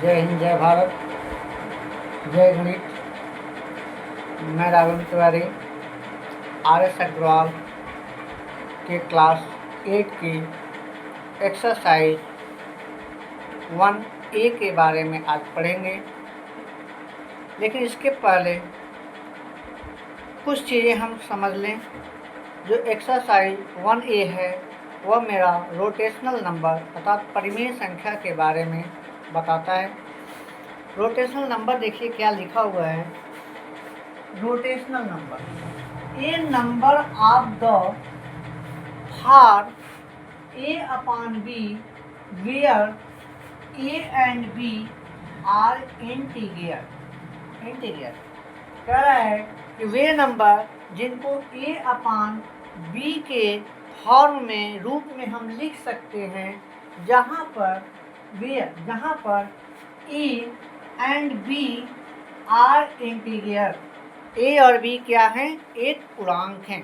जय हिंद, जय भारत, जय गणित। मैं राघवेंद्र तिवारी RS अग्रवाल के क्लास 8 की एक्सरसाइज 1A के बारे में आज पढ़ेंगे। लेकिन इसके पहले कुछ चीज़ें हम समझ लें। जो एक्सरसाइज 1A है वह मेरा रोटेशनल नंबर अर्थात परिमेय संख्या के बारे में बताता है। रोटेशनल नंबर देखिए क्या लिखा हुआ है। Rotational number a number of the form A/B where A and B are integer. कह रहा है कि वे नंबर जिनको A/B के फॉर्म में रूप में हम लिख सकते हैं, जहाँ पर A and B are integer. A और B क्या हैं? एक पूर्णांक हैं,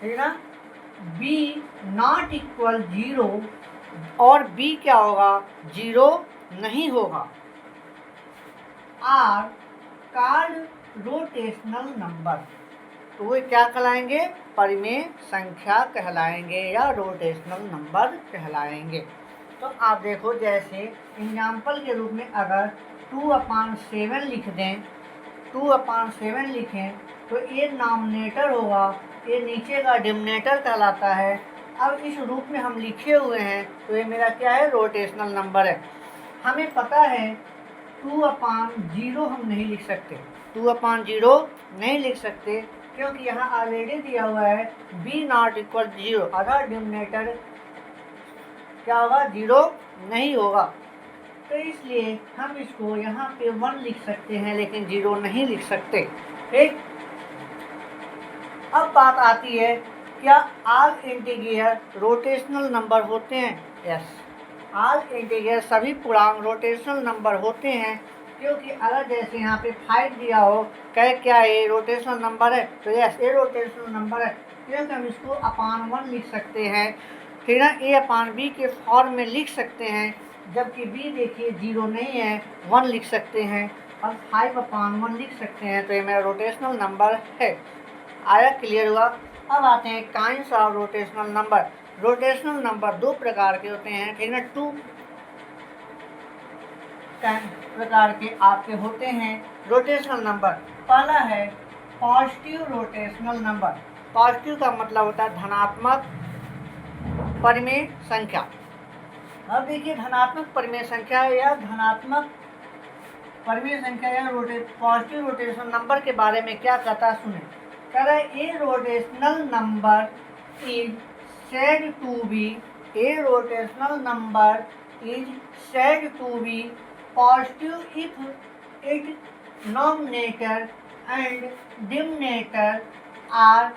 ठीक ना। B नॉट इक्वल 0 और B क्या होगा? 0 नहीं होगा। आर कॉल्ड रोटेशनल नंबर, तो वे क्या कहलाएंगे? परिमेय संख्या कहलाएंगे या रोटेशनल नंबर कहलाएंगे। तो आप देखो, जैसे एग्जाम्पल के रूप में अगर 2/7 लिख दें, 2/7 लिखें तो ये नॉमिनेटर होगा, ये नीचे का डिनोमिनेटर कहलाता है। अब इस रूप में हम लिखे हुए हैं तो ये मेरा क्या है? रोटेशनल नंबर है। हमें पता है 2/0 हम नहीं लिख सकते, 2/0 नहीं लिख सकते क्योंकि यहाँ ऑलरेडी दिया हुआ है B नॉट इक्वल 0, अगर डिनोमिनेटर क्या होगा? 0 नहीं होगा। तो इसलिए हम इसको यहाँ पे 1 लिख सकते हैं लेकिन 0 नहीं लिख सकते, ठीक। अब बात आती है, क्या ऑल इंटीजर रोटेशनल नंबर होते हैं? यस, ऑल इंटीजर सभी पूर्णांक रोटेशनल नंबर होते हैं। क्योंकि अगर जैसे यहाँ पे 5 दिया हो, कहे क्या ये रोटेशनल नंबर है? तो यस, ये रोटेशनल नंबर है क्योंकि हम इसको /1 लिख सकते हैं, ठीक ना। A/B के फॉर्म में लिख सकते हैं, जबकि B देखिए 0 नहीं है, 1 लिख सकते हैं और 5/1 लिख सकते हैं। तो ये मेरा रोटेशनल नंबर है। आया? क्लियर हुआ? अब आते हैं kinds of rotational number. Rotational number दो प्रकार के होते हैं, ठीक ना। 2 प्रकार के आपके होते हैं रोटेशनल नंबर। पहला है पॉजिटिव रोटेशनल नंबर। पॉजिटिव का मतलब होता है धनात्मक परिमेय संख्या। अब देखिए, धनात्मक परिमेय संख्या या धनात्मक परिमेय संख्या या पॉजिटिव रोटेशनल नंबर के बारे में क्या कहता है, सुने। कह रहा है a rotational number is said to be positive if it nominator and denominator are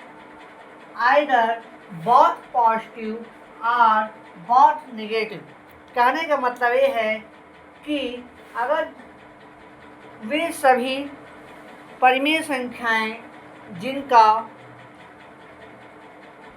either both positive और बोथ नेगेटिव। कहने का मतलब ये है कि अगर वे सभी परिमेय संख्याएं जिनका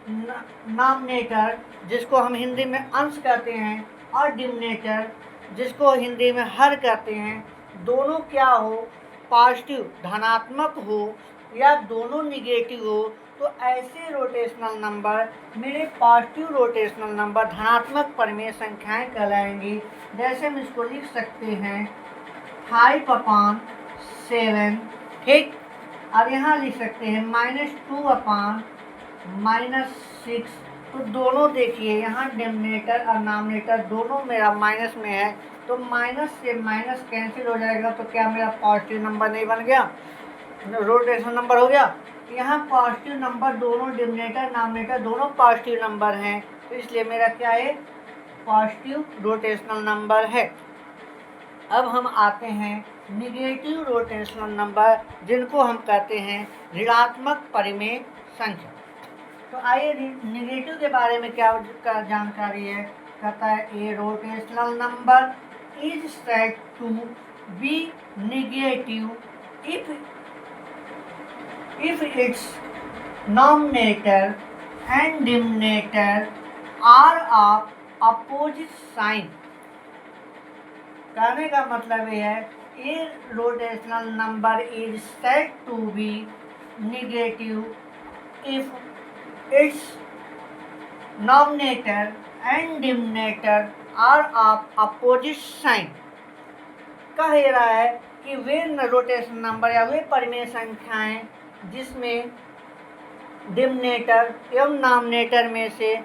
नॉमिनेटर, जिसको हम हिंदी में अंश कहते हैं, और डिनोमिनेटर, जिसको हिंदी में हर कहते हैं, दोनों क्या हो? पॉजिटिव धनात्मक हो या दोनों निगेटिव हो, तो ऐसे रोटेशनल नंबर मेरे पॉजिटिव रोटेशनल नंबर धनात्मक परिमेय संख्याएं कहलाएंगी। जैसे हम इसको लिख सकते हैं 5/7, ठीक। अब यहाँ लिख सकते हैं -2/-6। तो दोनों देखिए, यहाँ डिनोमिनेटर और नॉमिनेटर दोनों मेरा माइनस में है, तो माइनस से माइनस कैंसिल हो जाएगा। तो क्या मेरा पॉजिटिव नंबर नहीं बन गया? रोटेशनल नंबर हो गया। यहाँ पॉजिटिव नंबर दोनों डिनोमिनेटर नॉमिनेटर दोनों पॉजिटिव नंबर हैं, तो इसलिए मेरा क्या है? पॉजिटिव रोटेशनल नंबर है। अब हम आते हैं निगेटिव रोटेशनल नंबर, जिनको हम कहते हैं ऋणात्मक परिमेय संख्या। तो आइए निगेटिव के बारे में क्या जानकारी है। कहता है a rotational number is said to be negative if its nominator and denominator are of opposite sign कहने का मतलब ये है irrotational number is said to be negative if its nominator and denominator are of opposite sign। कह रहा है कि वे rotation number या वे परिमेय संख्याएं जिसमें डिनोमिनेटर एवं नॉमिनेटर में से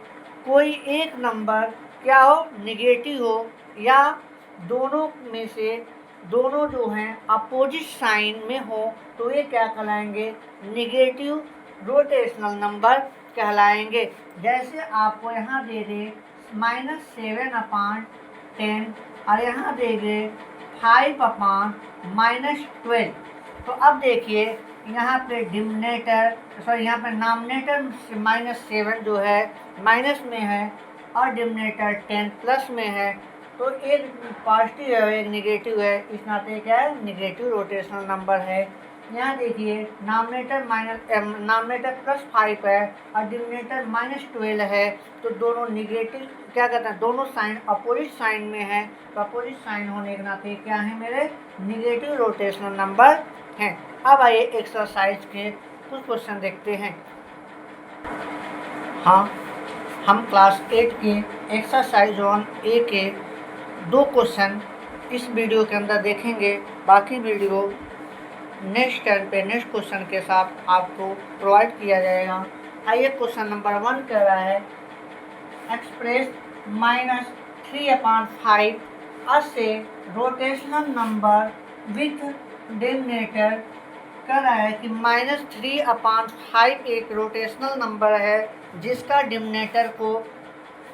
कोई एक नंबर क्या हो, निगेटिव हो, या दोनों में से दोनों जो हैं अपोजिट साइन में हो, तो ये क्या कहलाएंगे, निगेटिव रोटेशनल नंबर कहलाएंगे। जैसे आपको यहाँ दे दे -7/10 और यहाँ दे दे 5/-12। तो अब देखिए यहाँ पे डिनोमिनेटर यहाँ पे नॉमिनेटर -7 जो है माइनस में है और डिनोमिनेटर 10 प्लस में है, तो एक पॉजिटिव है एक निगेटिव है, इस नाते क्या है, निगेटिव रोटेशनल नंबर है। यहाँ देखिए नॉमिनेटर +5 है और डिनोमिनेटर -12 है, तो दोनों निगेटिव क्या कहते हैं, दोनों साइन अपोजिट साइन में है, तो अपोजिट साइन होने के नाते क्या है, मेरे निगेटिव रोटेशनल नंबर हैं। अब आइए एक्सरसाइज के कुछ क्वेश्चन देखते हैं। हाँ, हम क्लास 8 के एक्सरसाइज 1A के 2 क्वेश्चन इस वीडियो के अंदर देखेंगे। बाकी वीडियो नेक्स्ट टाइम पे नेक्स्ट क्वेश्चन के साथ आपको प्रोवाइड किया जाएगा। आइए क्वेश्चन नंबर 1 कह रहा है एक्सप्रेस -3/5 से रोटेशनल नंबर विथ डिनोमिनेटर। कह रहा है कि -3/5 एक रोटेशनल नंबर है जिसका डिनोमिनेटर को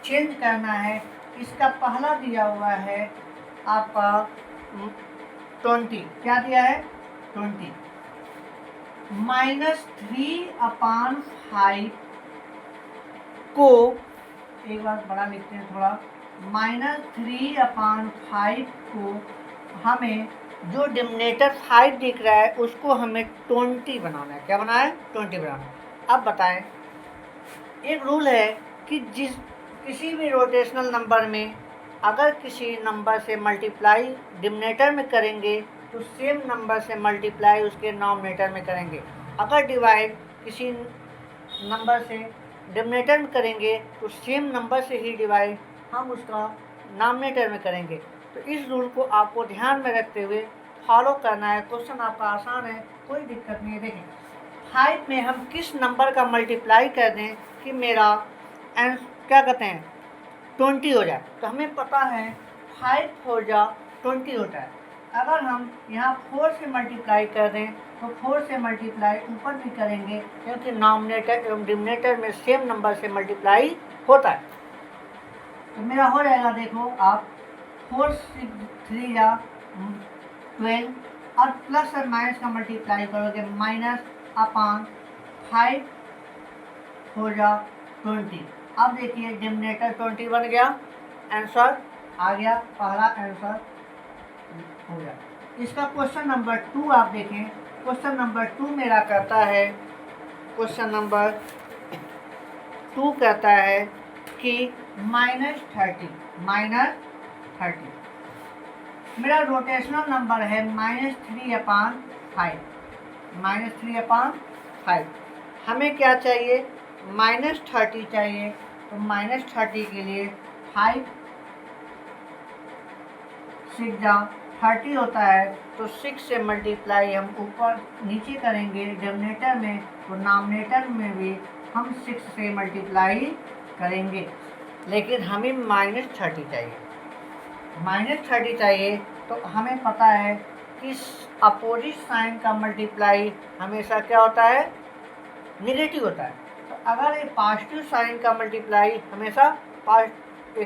चेंज करना है। इसका पहला दिया हुआ है आपका 20, क्या दिया है, 20। -3/5 को एक बार बड़ा लिखते हैं थोड़ा, -3/5 को हमें जो डिनोमिनेटर 5 दिख रहा है उसको हमें 20 बनाना है। क्या बनाना है, 20 बनाना है। अब बताएं, एक रूल है कि किसी भी रोटेशनल नंबर में अगर किसी नंबर से मल्टीप्लाई डिनोमिनेटर में करेंगे तो सेम नंबर से मल्टीप्लाई उसके नॉमिनेटर में करेंगे। अगर डिवाइड किसी नंबर से डिनोमिनेटर में करेंगे तो सेम नंबर से ही डिवाइड हम उसका नॉमिनेटर में करेंगे। तो इस रूल को आपको ध्यान में रखते हुए फॉलो करना है। क्वेश्चन आपका आसान है, कोई दिक्कत नहीं है। देखिए 5 में हम किस नंबर का मल्टीप्लाई कर दें कि मेरा क्या कहते हैं 20 हो जाए। तो हमें पता है 5 4 जा 20 होता है। अगर हम यहाँ 4 से मल्टीप्लाई कर दें तो 4 से मल्टीप्लाई ऊपर भी करेंगे क्योंकि नॉमिनेटर एवं डिनोमिनेटर में सेम नंबर से मल्टीप्लाई होता है। तो मेरा हो जाएगा, देखो आप 4 6 3 या 12 और प्लस और माइनस का मल्टीप्लाई करोगे -/5 हो जा 20। अब देखिए डिनोमिनेटर 20 बन गया, आंसर आ गया, पहला आंसर हो गया। इसका क्वेश्चन नंबर 2 आप देखें। क्वेश्चन नंबर 2 मेरा कहता है, क्वेश्चन नंबर 2 कहता है कि -30 मेरा रोटेशनल नंबर है -3/5। हमें क्या चाहिए, -30 चाहिए। तो -30 के लिए 5 6 जा 30 होता है, तो 6 से मल्टीप्लाई हम ऊपर नीचे करेंगे डिनोमिनेटर में, तो नॉमिनेटर में भी हम 6 से मल्टीप्लाई करेंगे। लेकिन हमें -30 चाहिए। -30 चाहिए तो हमें पता है कि अपोजिट साइन का मल्टीप्लाई हमेशा क्या होता है, निगेटिव होता है। तो अगर ये पॉजिटिव साइन का मल्टीप्लाई हमेशा क्या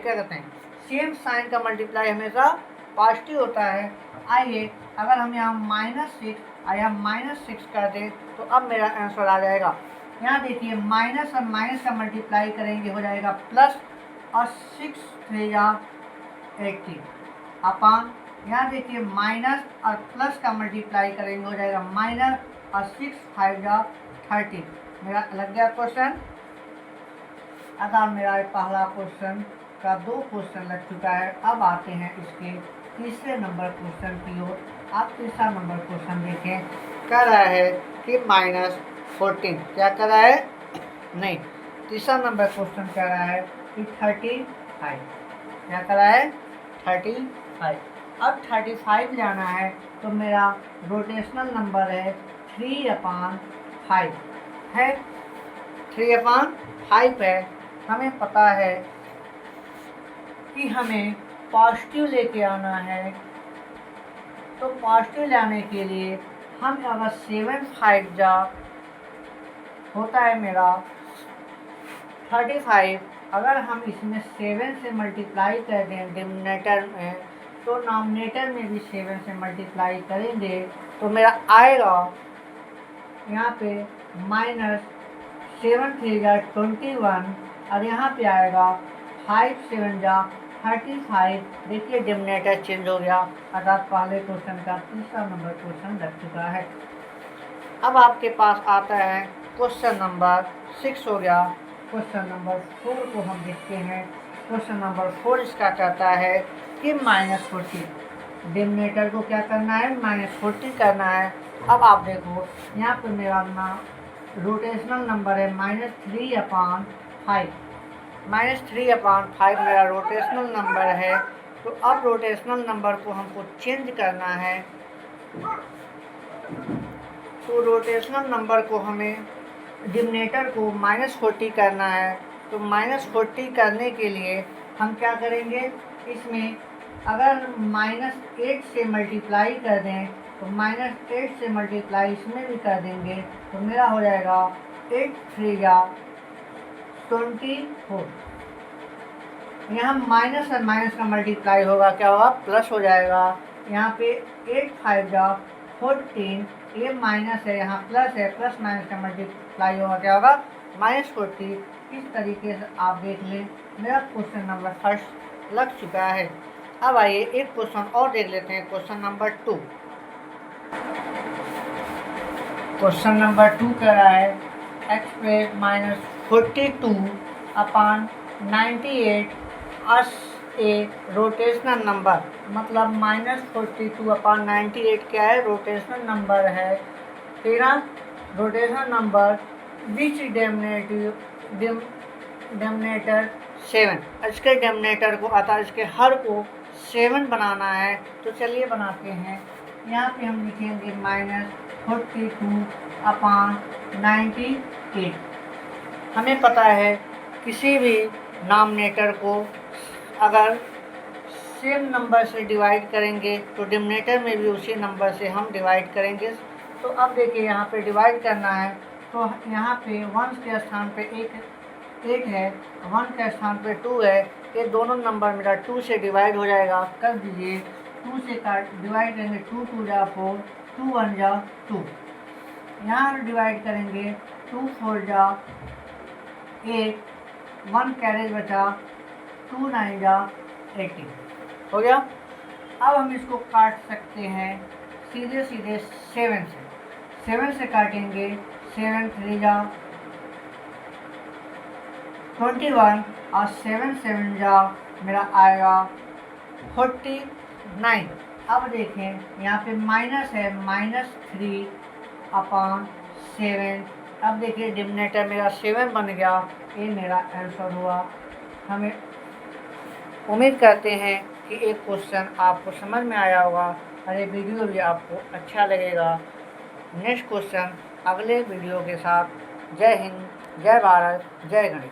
कहते हैं, सेम साइन का मल्टीप्लाई हमेशा पॉजिटिव होता है। आइए अगर हम यहाँ -6 और यहाँ -6 कर दें तो अब मेरा आंसर आ जाएगा। यहाँ देखिए माइनस और माइनस का मल्टीप्लाई करेंगे हो जाएगा प्लस, और 6 3 जा 80 अपान, यहाँ देखिए माइनस और प्लस का मल्टीप्लाई करेंगे हो जाएगा माइनस, और 6 5 जा 30। मेरा लग गया क्वेश्चन। अगर मेरा पहला क्वेश्चन का 2 क्वेश्चन लग चुका है। अब आते हैं इसके तीसरे नंबर क्वेश्चन की ओर। आप तीसरा नंबर क्वेश्चन देखें, कह रहा है कि -14, क्या कह रहा है, नहीं, तीसरा नंबर क्वेश्चन कह रहा है कि 35, क्या कह रहा है, 35। अब 35 जाना है तो मेरा रोटेशनल नंबर है 3/5 है, 3/5 है। हमें पता है कि हमें पॉजिटिव लेके आना है, तो पॉजिटिव लाने के लिए हम अगर 7 5 जा होता है मेरा 35, अगर हम इसमें 7 से मल्टीप्लाई कर दें डिनोमिनेटर में, तो नॉमिनेटर में भी 7 से मल्टीप्लाई करेंगे तो मेरा आएगा यहाँ पे -7 3 जा 21, और यहाँ पे आएगा 5 7 जा 35। देखिए डिनोमिनेटर चेंज हो गया, अर्थात पहले क्वेश्चन का तीसरा नंबर क्वेश्चन लग चुका है। अब आपके पास आता है क्वेश्चन नंबर 6 हो गया। क्वेश्चन नंबर 4 को हम देखते हैं। क्वेश्चन नंबर 4 इसका कहता है कि -40, डिनोमिनेटर को क्या करना है, -40 करना है। अब आप देखो यहाँ पे मेरा रोटेशनल नंबर है -3/5, -3/5 मेरा रोटेशनल नंबर है। तो अब रोटेशनल नंबर को हमको चेंज करना है, तो रोटेशनल नंबर को हमें डिनोमिनेटर को -40 करना है। तो -40 करने के लिए हम क्या करेंगे, इसमें अगर -8 से मल्टीप्लाई कर दें तो -8 से मल्टीप्लाई इसमें भी कर देंगे तो मेरा हो जाएगा 8 3 जा 24। यहाँ माइनस और माइनस का मल्टीप्लाई होगा, क्या होगा, प्लस हो जाएगा। यहाँ पे 8 5 जा 14, ये माइनस है, यहाँ प्लस है, प्लस माइनस का मल्टीप्लाई होगा, क्या होगा, -40। इस तरीके से आप देख लें मेरा क्वेश्चन नंबर 1 लग चुका है। अब आइए एक क्वेश्चन और देख लेते हैं, क्वेश्चन नंबर 2। क्वेश्चन नंबर 2 कह रहा है x पे -42/98 अस ए रोटेशनल नंबर, मतलब -42/98 क्या है, रोटेशनल नंबर है। तेरा रोटेशनल नंबर विच डिनोमिनेटर 7, इसके डिनोमिनेटर को अतः इसके हर को 7 बनाना है। तो चलिए बनाते हैं। यहाँ पे हम लिखेंगे -42/98। हमें पता है किसी भी नॉमिनेटर को अगर सेम नंबर से डिवाइड करेंगे तो डिनोमिनेटर में भी उसी नंबर से हम डिवाइड करेंगे। तो अब देखिए यहाँ पे डिवाइड करना है, तो यहाँ पे 1 के स्थान पे 8 है, 1 के स्थान पे 2 है, ये दोनों नंबर मेरा 2 से डिवाइड हो जाएगा। कर दीजिए, 2 से डिवाइड करेंगे, 2 2 जा 4, 2 1 जा 2, यहाँ डिवाइड करेंगे 2 4 जा 8, 1 कैरेज बचा, 2 9 जा 18 हो गया। अब हम इसको काट सकते हैं सीधे 7 से काटेंगे, 7 3 जा 21 और 7 7 जा मेरा आएगा 49। अब देखें यहाँ पे माइनस है, -3/7। अब देखिए डिनोमिनेटर मेरा 7 बन गया, ये मेरा आंसर हुआ। हमें उम्मीद करते हैं कि एक क्वेश्चन आपको समझ में आया होगा और ये वीडियो भी आपको अच्छा लगेगा। नेक्स्ट क्वेश्चन अगले वीडियो के साथ। जय हिंद, जय भारत, जय गणित।